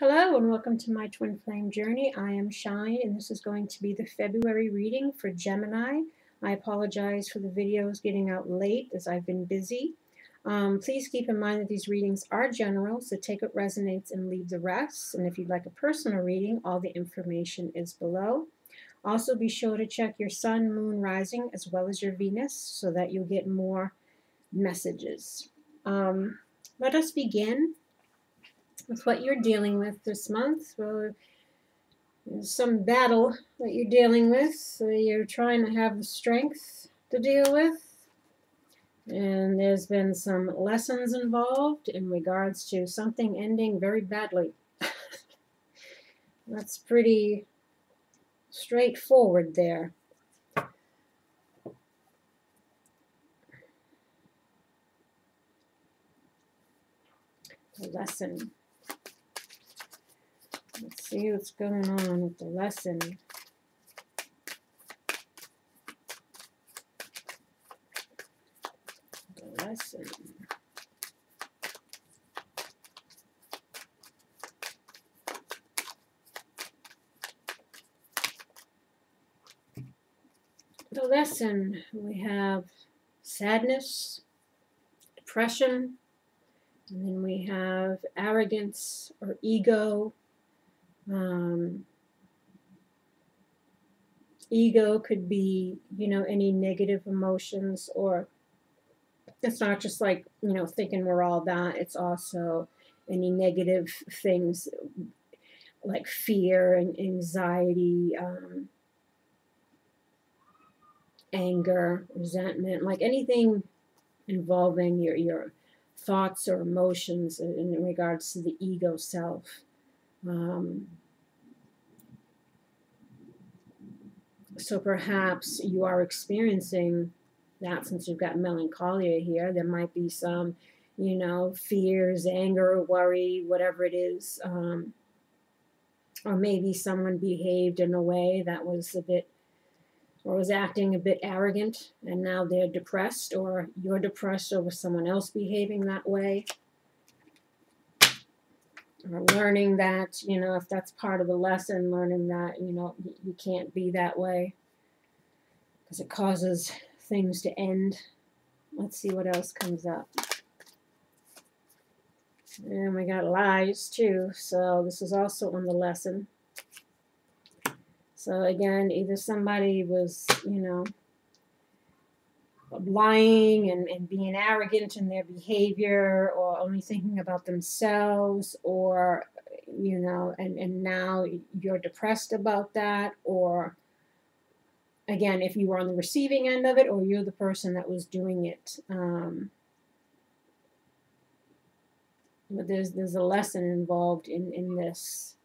Hello and welcome to my twin flame journey. I am Shine and this is going to be the February reading for Gemini. I apologize for the videos getting out late as I've been busy. Please keep in mind that these readings are general, so take what resonates and leave the rest. And if you'd like a personal reading, all the information is below. Also be sure to check your sun, moon, rising, as well as your Venus so that you'll get more messages. Let us begin with what you're dealing with this month. Well, there's some battle that you're dealing with, so you're trying to have the strength to deal with. And there's been some lessons involved in regards to something ending very badly. That's pretty straightforward there. The lesson. Let's see what's going on with the lesson. The lesson. The lesson, we have sadness, depression, and then we have arrogance or ego. Ego could be, any negative emotions, or it's not just like, thinking we're all that. It's also any negative things like fear and anxiety, anger, resentment, like anything involving your thoughts or emotions in regards to the ego self. So perhaps you are experiencing that since you've got melancholia here. There might be some, fears, anger, worry, whatever it is. Or maybe someone behaved in a way that was a bit, or was acting a bit arrogant, and now they're depressed, or you're depressed over someone else behaving that way. Or learning that, if that's part of the lesson, learning that, you can't be that way because it causes things to end. Let's see what else comes up. And we got lies too, so this is also on the lesson. So again, either somebody was, lying and being arrogant in their behavior, or only thinking about themselves, or, and now you're depressed about that, or again, if you were on the receiving end of it, or you're the person that was doing it. But there's a lesson involved in this,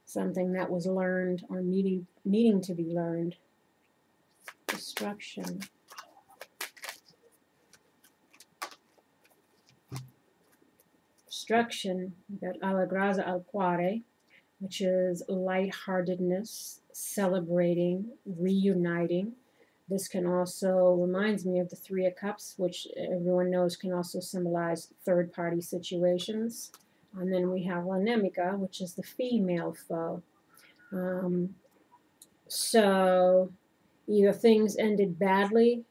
something that was learned or needing to be learned. Destruction. Destruction. We got Allegraza al Cuore, which is lightheartedness, celebrating, reuniting. This can also, reminds me of the Three of Cups, which everyone knows can also symbolize third-party situations. And then we have La Nemica, which is the female foe. So either things ended badly,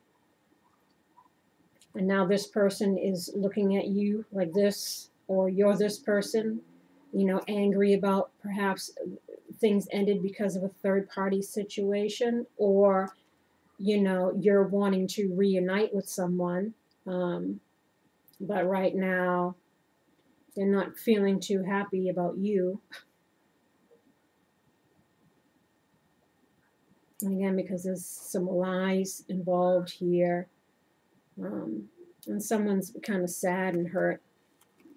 and now this person is looking at you like this, or you're this person, angry about perhaps things ended because of a third-party situation, or you're wanting to reunite with someone, but right now they're not feeling too happy about you. And again, because there's some lies involved here, and someone's kind of sad and hurt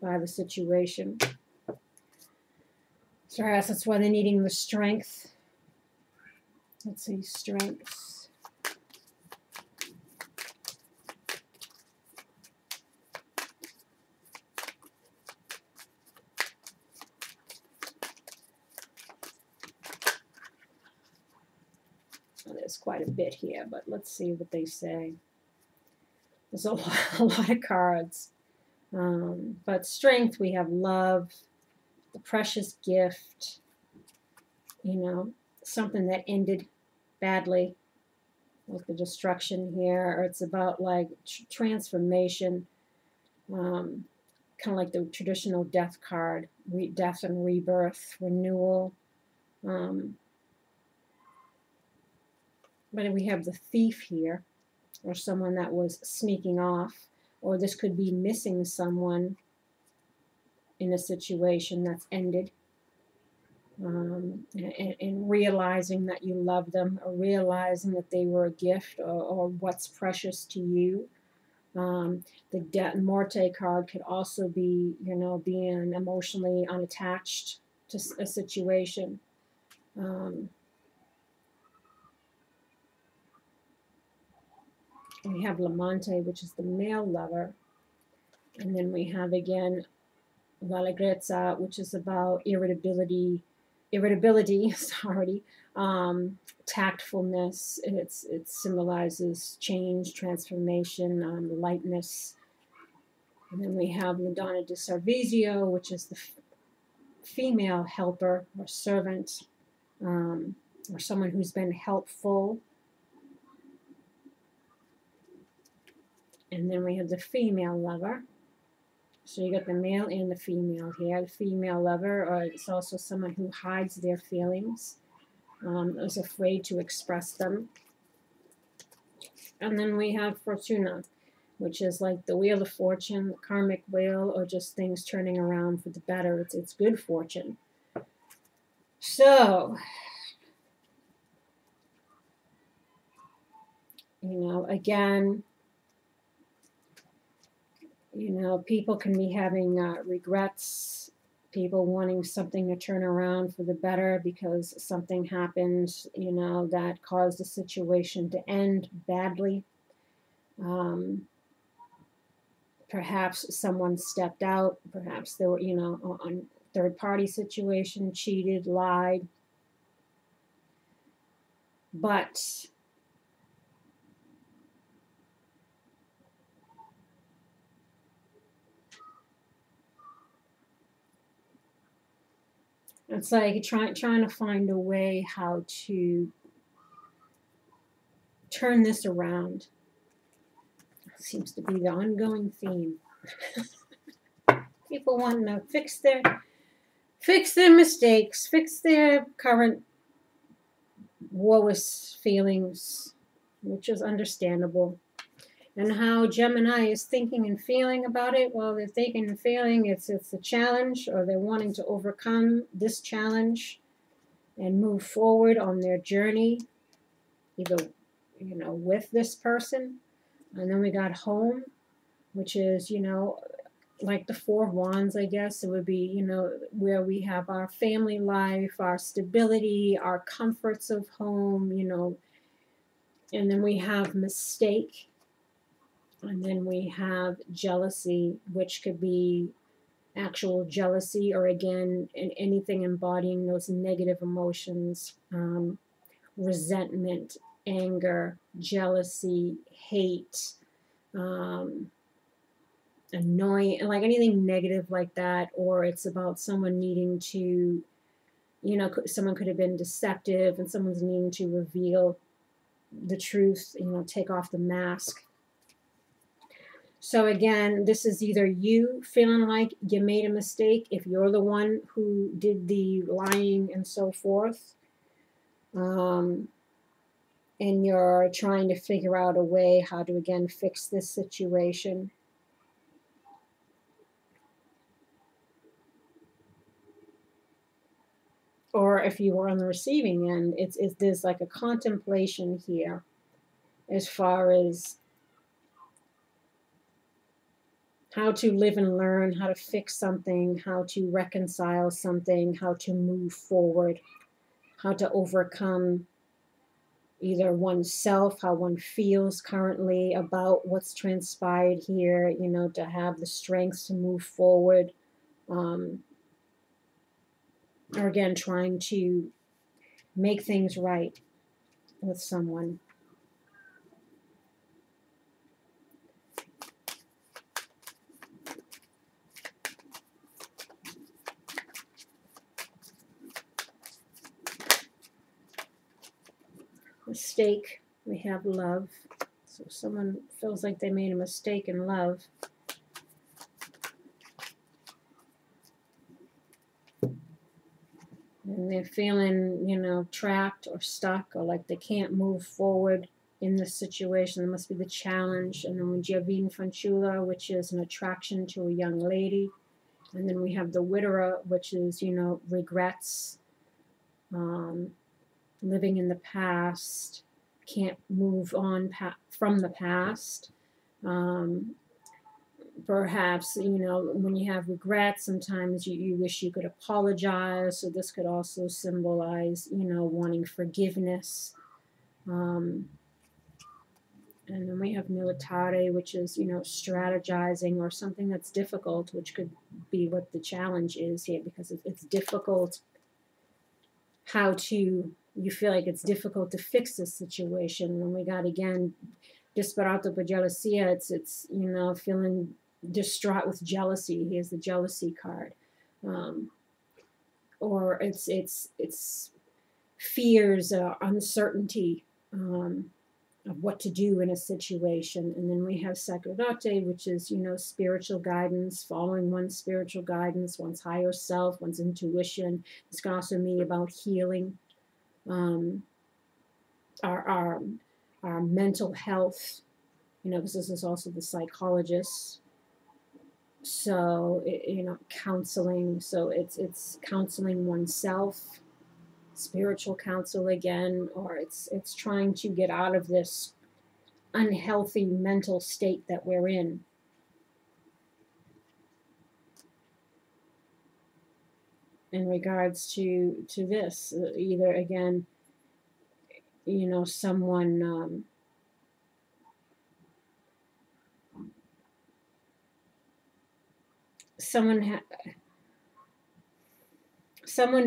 by the situation. So perhaps that's why they're needing the strength. Let's see, strengths. There's quite a bit here, but let's see what they say. There's a lot of cards. But strength, we have love, the precious gift, you know, something that ended badly, like the destruction here, or it's about like transformation, kind of like the traditional death card, death and rebirth, renewal. But we have the thief here, or someone that was sneaking off, or this could be missing someone in a situation that's ended, and realizing that you love them, or realizing that they were a gift, or what's precious to you. The Death Morte card could also be, you know, being emotionally unattached to a situation. We have Lamante, which is the male lover. And then we have again L'Allegrezza, which is about irritability, sorry, tactfulness. It symbolizes change, transformation, lightness. And then we have Madonna di Servizio, which is the female helper or servant, or someone who's been helpful. And then we have the female lover. So you got the male and the female here. The female lover, or it's also someone who hides their feelings, is afraid to express them. And then we have Fortuna, which is like the wheel of fortune, the karmic wheel, or just things turning around for the better. It's good fortune. So, you know, again, you know, people can be having regrets, people wanting something to turn around for the better because something happened, you know, that caused the situation to end badly. Perhaps someone stepped out, perhaps they were, you know, on third-party situation, cheated, lied. But it's like trying to find a way how to turn this around. Seems to be the ongoing theme. People want to fix their mistakes, fix their current woe-is feelings, which is understandable. And how Gemini is thinking and feeling about it, well, they're thinking and feeling it's a challenge, or they're wanting to overcome this challenge and move forward on their journey, either, you know, with this person. And then we got home, which is, you know, like the Four of Wands, I guess. It would be, you know, where we have our family life, our stability, our comforts of home, you know. And then we have mistake. And then we have jealousy, which could be actual jealousy, or again, anything embodying those negative emotions, resentment, anger, jealousy, hate, annoying, like anything negative like that. Or it's about someone needing to, you know, someone could have been deceptive and someone's needing to reveal the truth, you know, take off the mask. So again, this is either you feeling like you made a mistake, if you're the one who did the lying and so forth, and you're trying to figure out a way how to, again, fix this situation. Or if you were on the receiving end, there's like a contemplation here as far as how to live and learn, how to fix something, how to reconcile something, how to move forward, how to overcome either oneself, how one feels currently about what's transpired here, you know, to have the strength to move forward. Or again, trying to make things right with someone. Mistake, we have love. So someone feels like they made a mistake in love. And they're feeling, you know, trapped or stuck, or like they can't move forward in this situation. There must be the challenge. And then we have Fanciulla, which is an attraction to a young lady. And then we have the widower, which is, you know, regrets, living in the past, can't move on from the past. Perhaps, you know, when you have regrets, sometimes you wish you could apologize. So this could also symbolize, you know, wanting forgiveness. And then we have militare, which is, you know, strategizing or something that's difficult, which could be what the challenge is here, because it's difficult how to, you feel like it's difficult to fix this situation. When we got, again, disperato per jealosia, it's you know, feeling distraught with jealousy. Here's the jealousy card. Or it's fears, uncertainty of what to do in a situation. And then we have sacerdote, which is, you know, spiritual guidance, following one's spiritual guidance, one's higher self, one's intuition. This can also mean about healing, our mental health, you know, because this is also the psychologist. So, you know, counseling. So it's counseling oneself, spiritual counsel again, or it's trying to get out of this unhealthy mental state that we're in. In regards to this, either, again, you know, someone someone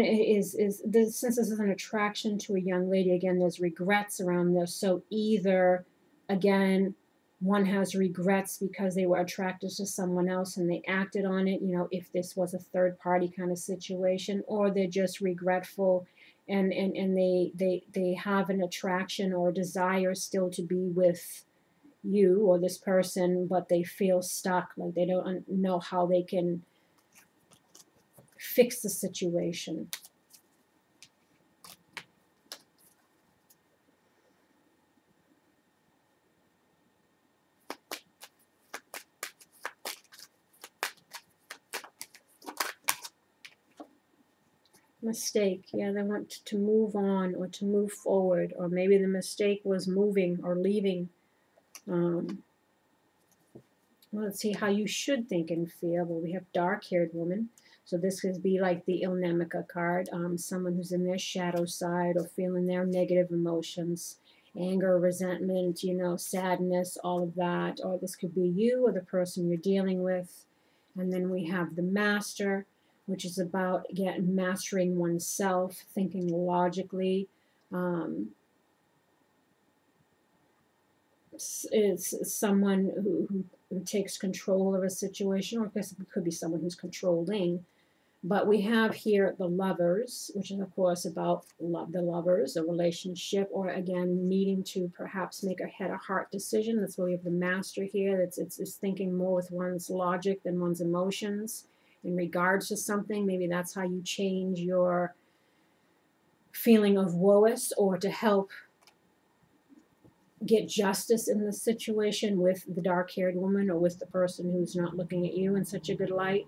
is since this is an attraction to a young lady, again, there's regrets around this. So either, again, one has regrets because they were attracted to someone else and they acted on it, you know, if this was a third party kind of situation, or they're just regretful and they have an attraction or a desire still to be with you or this person, but they feel stuck, like they don't know how they can fix the situation. Mistake, yeah, they want to move on or to move forward, or maybe the mistake was moving or leaving. Let's see how you should think and feel. Well, we have dark-haired woman. So this could be like the Ilnemica card, someone who's in their shadow side or feeling their negative emotions, anger, resentment, you know, sadness, all of that. Or this could be you or the person you're dealing with. And then we have the Master, which is about, again, mastering oneself, thinking logically. It's someone who takes control of a situation, or I guess it could be someone who's controlling. But we have here the Lovers, which is, of course, about the lovers, a relationship, or, again, needing to perhaps make a head-or-heart decision. That's why we have the Master here. It's thinking more with one's logic than one's emotions in regards to something. Maybe that's how you change your feeling of woe-ist, or to help get justice in the situation with the dark-haired woman or with the person who's not looking at you in such a good light.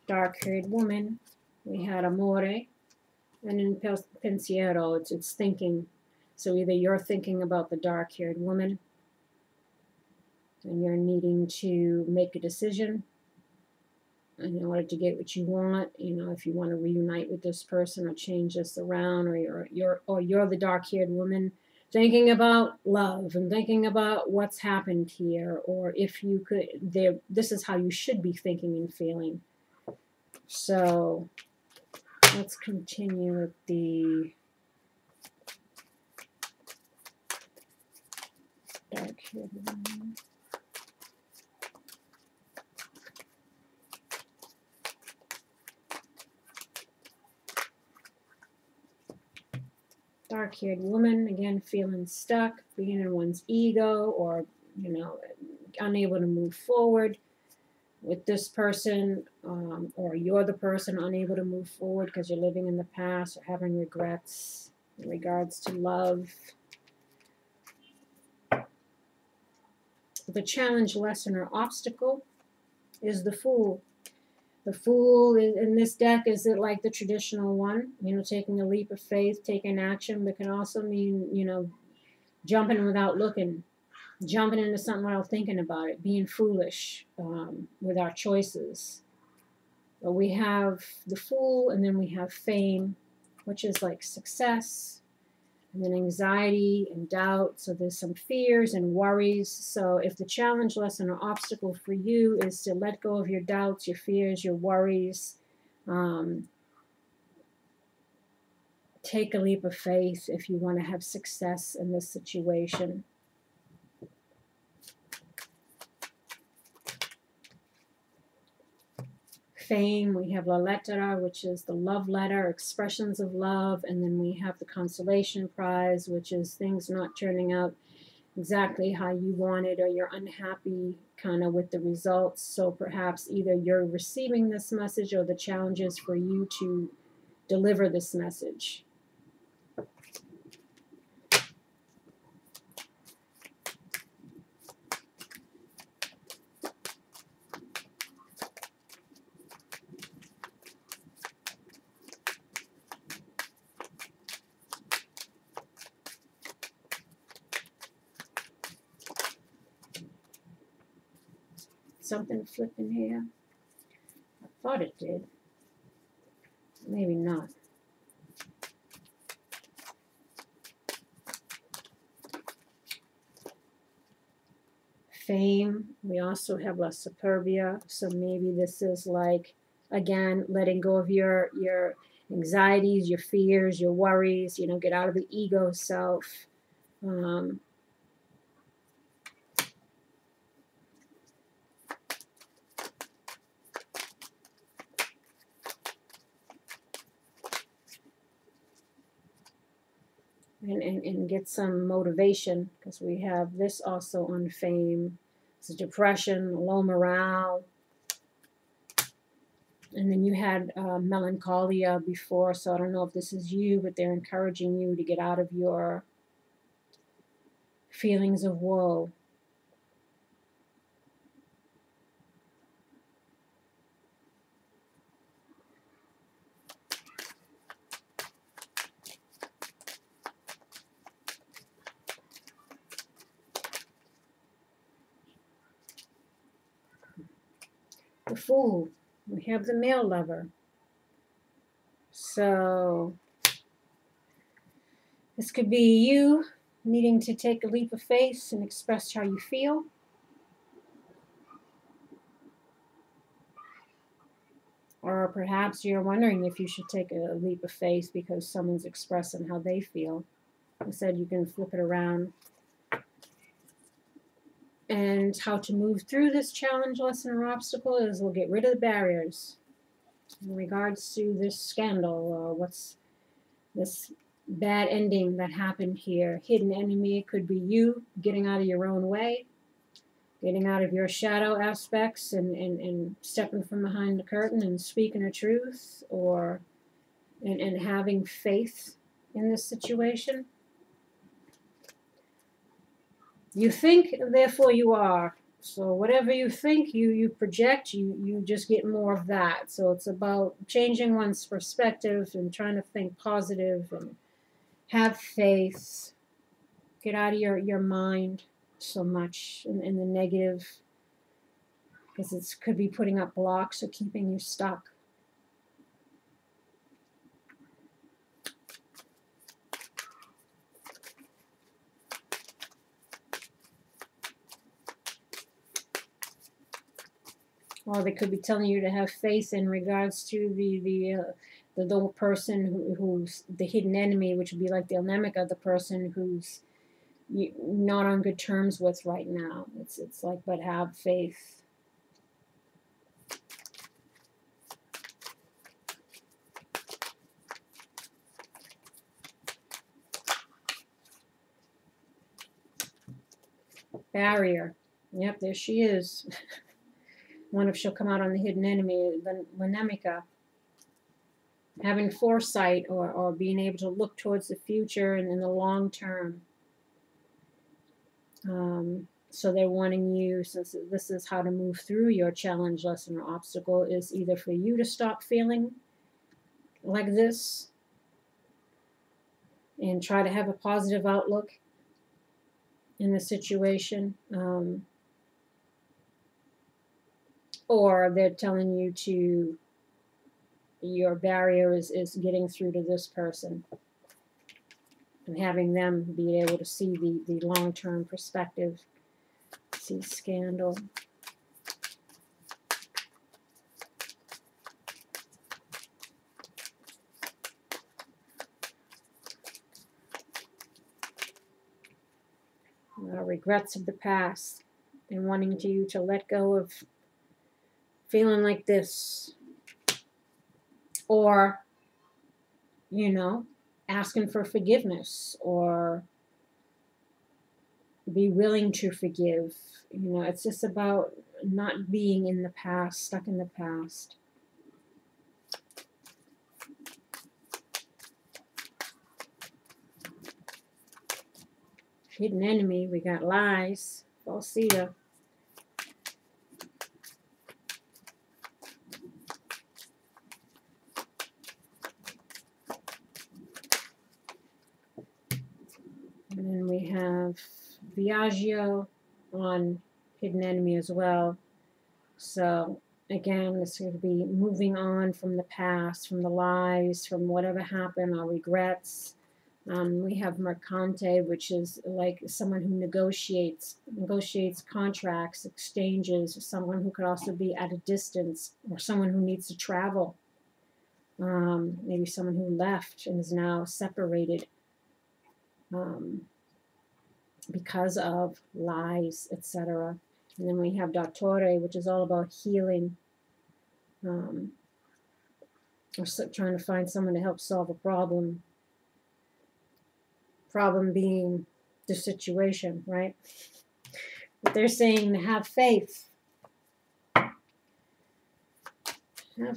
Dark-haired woman, we had amore, and in pensiero, it's thinking. So either you're thinking about the dark-haired woman and you're needing to make a decision in order to get what you want, you know, if you want to reunite with this person or change this around, or you're the dark-haired woman thinking about love and thinking about what's happened here, or if you could, this is how you should be thinking and feeling. So Let's continue with the dark-haired woman. Dark-haired woman, again, feeling stuck, being in one's ego, or, you know, unable to move forward with this person, or you're the person unable to move forward because you're living in the past or having regrets in regards to love. The challenge, lesson, or obstacle is the Fool. The Fool in this deck is it like the traditional one, you know, taking a leap of faith, taking action, but can also mean, you know, jumping without looking, jumping into something without thinking about it, being foolish with our choices. But we have the Fool, and then we have Fame, which is like success, and then anxiety and doubt. So there's some fears and worries. So if the challenge, lesson, or obstacle for you is to let go of your doubts, your fears, your worries, take a leap of faith if you want to have success in this situation. Fame, we have La Lettera, which is the love letter, expressions of love, and then we have the consolation prize, which is things not turning out exactly how you wanted, or you're unhappy kind of with the results. So perhaps either you're receiving this message or the challenge is for you to deliver this message. Something flipping here. I thought it did. Maybe not. Fame. We also have La Superbia. So maybe this is like, again, letting go of your anxieties, your fears, your worries. You know, get out of the ego self. And get some motivation, because we have this also on Fame. It's depression, low morale. And then you had melancholia before, so I don't know if this is you, but they're encouraging you to get out of your feelings of woe. The Fool. We have the male lover. So this could be you needing to take a leap of faith and express how you feel. Or perhaps you're wondering if you should take a leap of faith because someone's expressing how they feel. I said you can flip it around. And how to move through this challenge, lesson, or obstacle is we'll get rid of the barriers. In regards to this scandal, what's this bad ending that happened here? Hidden enemy could be you getting out of your own way, getting out of your shadow aspects and stepping from behind the curtain and speaking the truth, or and having faith in this situation. You think, therefore you are. So whatever you think, you project, you just get more of that. So it's about changing one's perspective and trying to think positive and have faith. Get out of your mind so much in the negative, because it could be putting up blocks or keeping you stuck. Or they could be telling you to have faith in regards to the person who's the hidden enemy, which would be like the Alnemica, the person who's not on good terms with right now. It's like, but have faith. Barrier. Yep, there she is. Wonder if she'll come out on the hidden enemy, the Alnemica. Having foresight or being able to look towards the future and in the long term. So they're wanting you, since this is how to move through your challenge, lesson, or obstacle, is either for you to stop feeling like this and try to have a positive outlook in the situation, or they're telling you to, your barrier is getting through to this person and having them be able to see the long-term perspective. See scandal. Regrets of the past and wanting you to let go of feeling like this, or, you know, asking for forgiveness, or be willing to forgive. You know, it's just about not being in the past, stuck in the past. Hidden enemy, we got lies, falsea. And then we have Viaggio on hidden enemy as well. So again, this is going to be moving on from the past, from the lies, from whatever happened, our regrets. We have Mercante, which is like someone who negotiates contracts, exchanges, someone who could also be at a distance, or someone who needs to travel. Maybe someone who left and is now separated because of lies, etc. And then we have Dottore, which is all about healing, or trying to find someone to help solve a problem. Problem being the situation, right? But they're saying to have faith. Have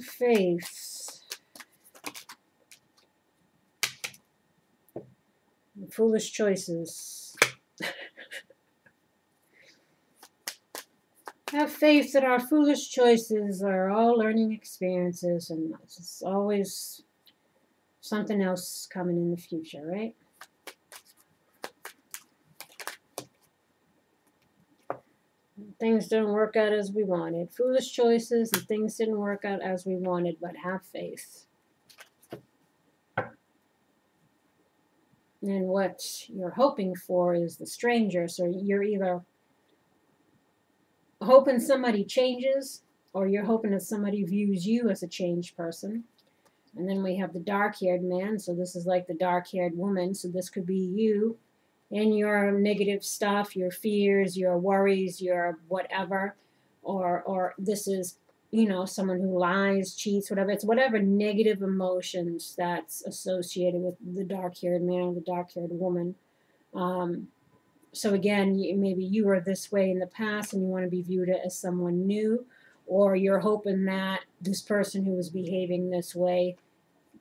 faith. Foolish choices. Have faith that our foolish choices are all learning experiences, and there's always something else coming in the future, right? Things didn't work out as we wanted. Foolish choices, and things didn't work out as we wanted, but have faith. And what you're hoping for is the stranger. So you're either hoping somebody changes, or you're hoping that somebody views you as a changed person. And then we have the dark-haired man. So this is like the dark-haired woman. So this could be you and your negative stuff, your fears, your worries, your whatever. Or this is, you know, someone who lies, cheats, whatever. It's whatever negative emotions that's associated with the dark-haired man or the dark-haired woman. So again, maybe you were this way in the past and you want to be viewed as someone new, or you're hoping that this person who was behaving this way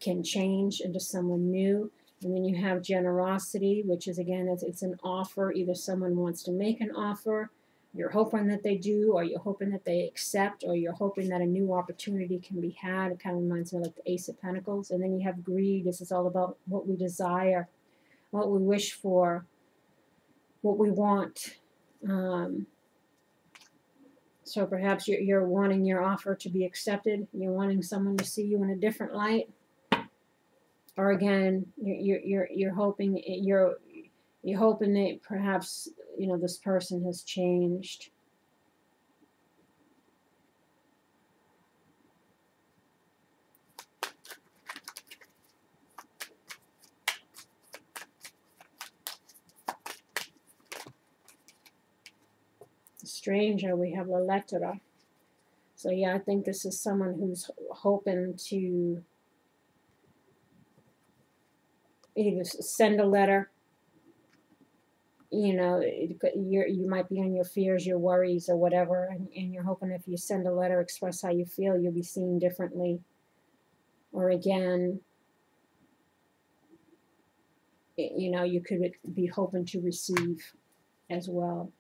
can change into someone new. And then you have generosity, which is, again, it's an offer. Either someone wants to make an offer, you're hoping that they do, or you're hoping that they accept, or you're hoping that a new opportunity can be had. It kind of reminds me of like the Ace of Pentacles. And then you have greed. This is all about what we desire, what we wish for, what we want. So perhaps you're wanting your offer to be accepted. You're wanting someone to see you in a different light. Or again, you're hoping that perhaps, you know, this person has changed. stranger, we have la lettera. So yeah, I think this is someone who's hoping to either send a letter. You know, you might be on your fears, your worries, or whatever, and you're hoping if you send a letter, express how you feel, you'll be seen differently. Or again, you know, you could be hoping to receive as well.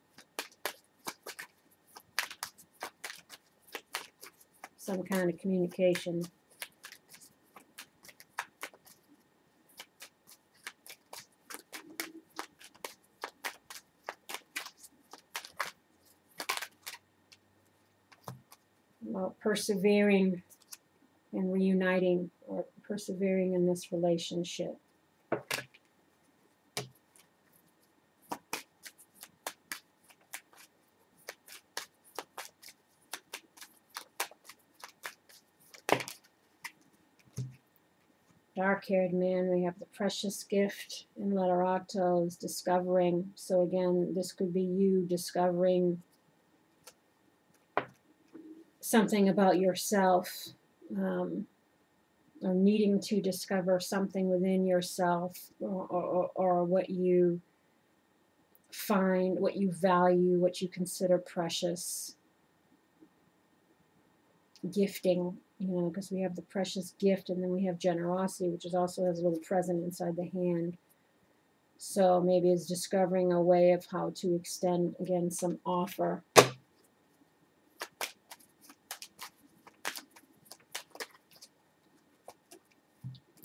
Some kind of communication. About persevering and reuniting, or persevering in this relationship. Dark-haired man, we have the precious gift in Letterato is discovering. So again, this could be you discovering something about yourself, or needing to discover something within yourself, or what you find, what you value, what you consider precious. Gifting, you know, because we have the precious gift, and then we have generosity, which is also has a little present inside the hand. So maybe it's discovering a way of how to extend, again, some offer.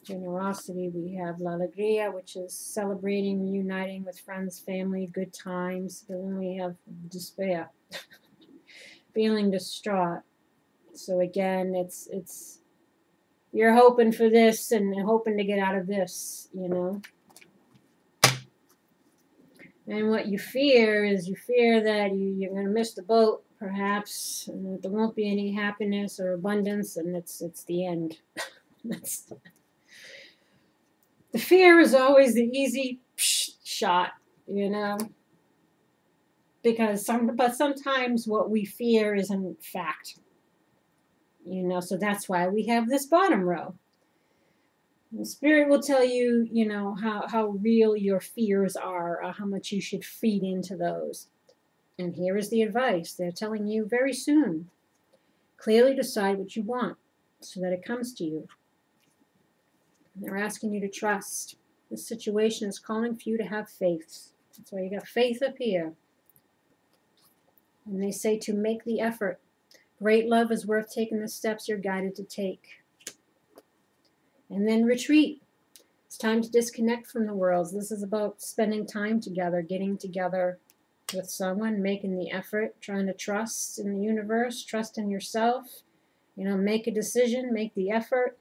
Generosity, we have la alegría, which is celebrating, reuniting with friends, family, good times. Then we have despair, feeling distraught. So again, it's you're hoping for this and hoping to get out of this, you know. And what you fear is you fear that you're going to miss the boat, perhaps, and that there won't be any happiness or abundance, and it's the end. That's, the fear is always the easy shot, you know, because sometimes what we fear isn't fact, you know. So that's why we have this bottom row. The Spirit will tell you, you know, how real your fears are, how much you should feed into those. And here is the advice. They're telling you very soon. Clearly decide what you want so that it comes to you. And they're asking you to trust. This situation is calling for you to have faith. That's why you got faith up here. And they say to make the effort. Great love is worth taking the steps you're guided to take. And then retreat. It's time to disconnect from the world. This is about spending time together, getting together with someone, making the effort, trying to trust in the universe, trust in yourself. You know, make a decision, make the effort.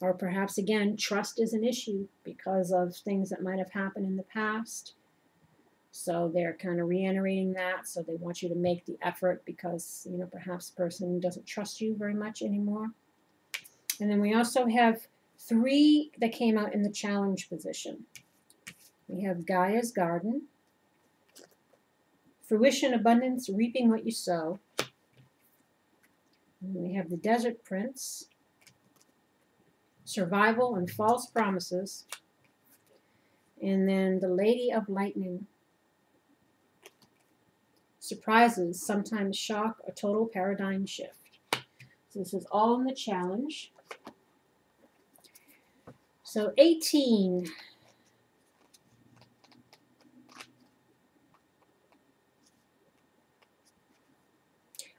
Or perhaps, again, trust is an issue because of things that might have happened in the past. So they're kind of reiterating that. So they want you to make the effort because, you know, perhaps the person doesn't trust you very much anymore. And then we also have 3 that came out in the challenge position. We have Gaia's Garden, Fruition, Abundance, Reaping What You Sow. And we have the Desert Prince, Survival and False Promises. And then the Lady of Lightning, Surprises, sometimes shock, a total paradigm shift. So this is all in the challenge. So 18.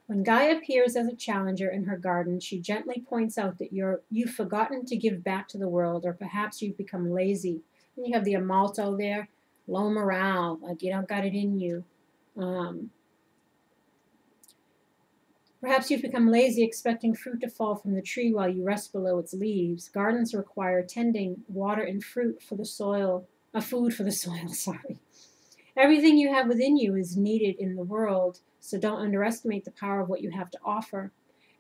When Gaia appears as a challenger in her garden, she gently points out that you've forgotten to give back to the world, or perhaps you've become lazy. And you have the Amalto there, low morale, like you don't got it in you. Perhaps you've become lazy, expecting fruit to fall from the tree while you rest below its leaves. Gardens require tending, water, and fruit for the soil, food for the soil, sorry. Everything you have within you is needed in the world, so don't underestimate the power of what you have to offer.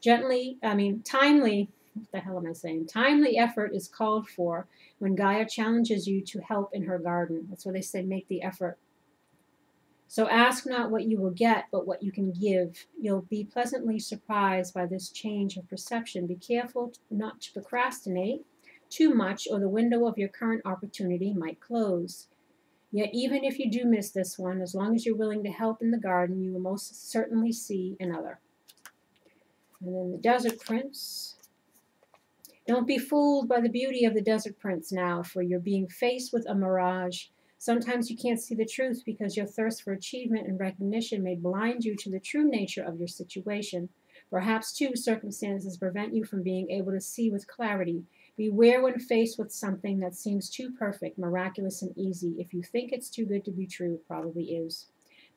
Timely, what the hell am I saying? Timely effort is called for when Gaia challenges you to help in her garden. That's why they say make the effort. So ask not what you will get, but what you can give. You'll be pleasantly surprised by this change of perception. Be careful not to procrastinate too much, or the window of your current opportunity might close. Yet even if you do miss this one, as long as you're willing to help in the garden, you will most certainly see another. And then the Desert Prince. Don't be fooled by the beauty of the Desert Prince now, for you're being faced with a mirage. Sometimes you can't see the truth because your thirst for achievement and recognition may blind you to the true nature of your situation. Perhaps, too, circumstances prevent you from being able to see with clarity. Beware when faced with something that seems too perfect, miraculous, and easy. If you think it's too good to be true, it probably is.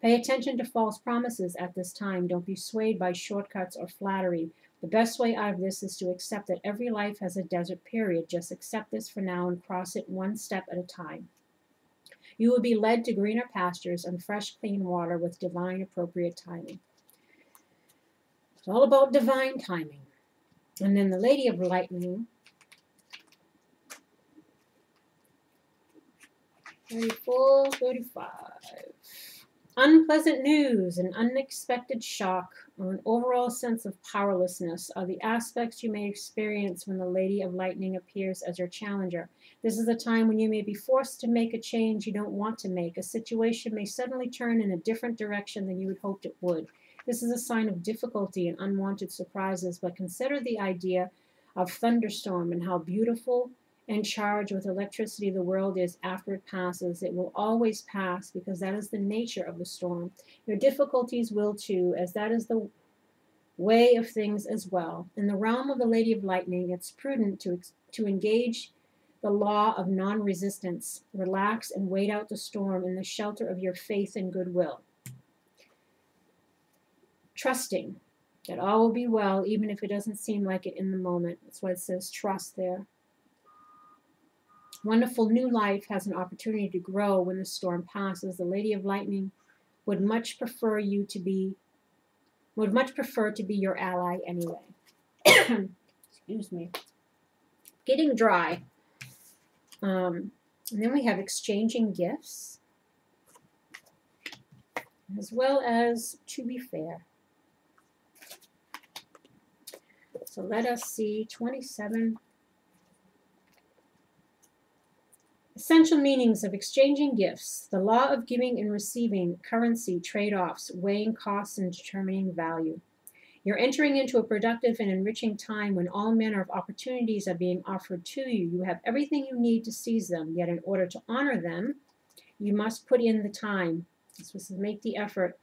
Pay attention to false promises at this time. Don't be swayed by shortcuts or flattery. The best way out of this is to accept that every life has a desert period. Just accept this for now and cross it one step at a time. You will be led to greener pastures and fresh, clean water with divine, appropriate timing. It's all about divine timing. And then the Lady of Lightning, 34, 35. Unpleasant news, an unexpected shock, or an overall sense of powerlessness are the aspects you may experience when the Lady of Lightning appears as your challenger. This is a time when you may be forced to make a change you don't want to make. A situation may suddenly turn in a different direction than you had hoped it would. This is a sign of difficulty and unwanted surprises, but consider the idea of thunderstorm and how beautiful and charged with electricity the world is after it passes. It will always pass because that is the nature of the storm. Your difficulties will too, as that is the way of things as well. In the realm of the Lady of Lightning, it's prudent to engage the law of non-resistance. Relax and wait out the storm in the shelter of your faith and goodwill. Trusting that all will be well, even if it doesn't seem like it in the moment. That's why it says trust there. Wonderful new life has an opportunity to grow when the storm passes. The Lady of Lightning would much prefer to be your ally anyway. Excuse me. Getting dry. And then we have exchanging gifts, as well as to be fair. So let us see 27. Essential meanings of exchanging gifts. The law of giving and receiving, currency, trade-offs, weighing costs and determining value. You're entering into a productive and enriching time when all manner of opportunities are being offered to you. You have everything you need to seize them, yet in order to honor them, you must put in the time. This was to make the effort.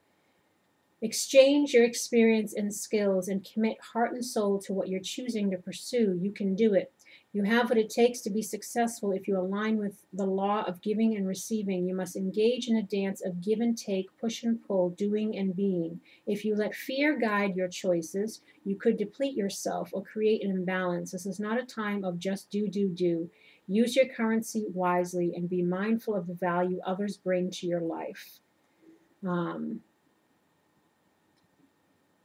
Exchange your experience and skills and commit heart and soul to what you're choosing to pursue. You can do it. You have what it takes to be successful if you align with the law of giving and receiving. You must engage in a dance of give and take, push and pull, doing and being. If you let fear guide your choices, you could deplete yourself or create an imbalance. This is not a time of just do. Use your currency wisely and be mindful of the value others bring to your life.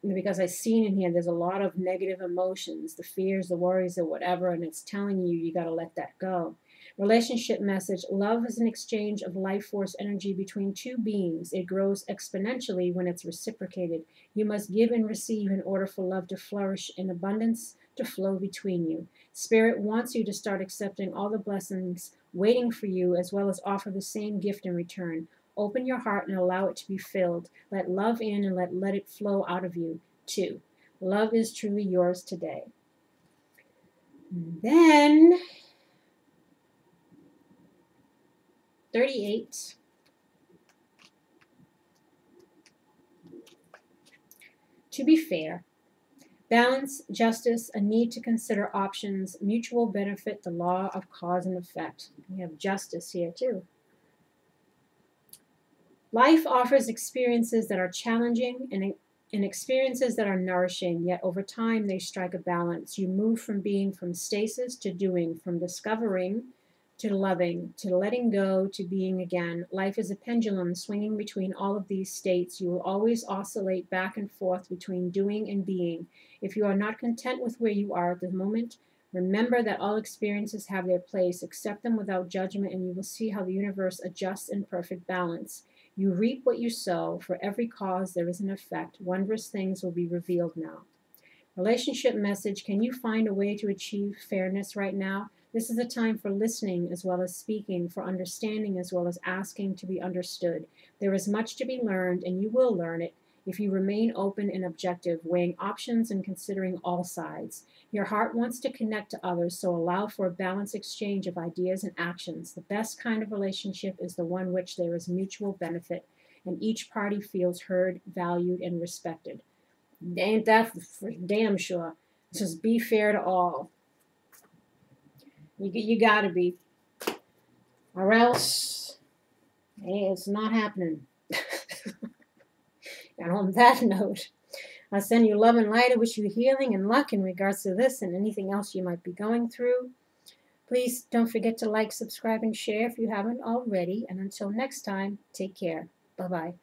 Because I've seen in here, there's a lot of negative emotions, the fears, the worries, or whatever, and it's telling you got to let that go. Relationship message. Love is an exchange of life force energy between two beings. It grows exponentially when it's reciprocated. You must give and receive in order for love to flourish and abundance to flow between you. Spirit wants you to start accepting all the blessings waiting for you, as well as offer the same gift in return. Open your heart and allow it to be filled. Let love in and let it flow out of you, too. Love is truly yours today. And then, 38. To be fair. Balance, justice, a need to consider options, mutual benefit, the law of cause and effect. We have justice here, too. Life offers experiences that are challenging and experiences that are nourishing, yet over time they strike a balance. You move from being from stasis to doing, from discovering to loving, to letting go to being again. Life is a pendulum swinging between all of these states. You will always oscillate back and forth between doing and being. If you are not content with where you are at the moment, remember that all experiences have their place. Accept them without judgment, and you will see how the universe adjusts in perfect balance. You reap what you sow. For every cause there is an effect. Wondrous things will be revealed now. Relationship message: can you find a way to achieve fairness right now? This is a time for listening as well as speaking, for understanding as well as asking to be understood. There is much to be learned, and you will learn it if you remain open and objective, weighing options and considering all sides. Your heart wants to connect to others, so allow for a balanced exchange of ideas and actions. The best kind of relationship is the one which there is mutual benefit, and each party feels heard, valued, and respected. Ain't that for damn sure. Just be fair to all. You gotta be. Or else, hey, it's not happening. And on that note, I send you love and light. I wish you healing and luck in regards to this and anything else you might be going through. Please don't forget to like, subscribe, and share if you haven't already. And until next time, take care. Bye-bye.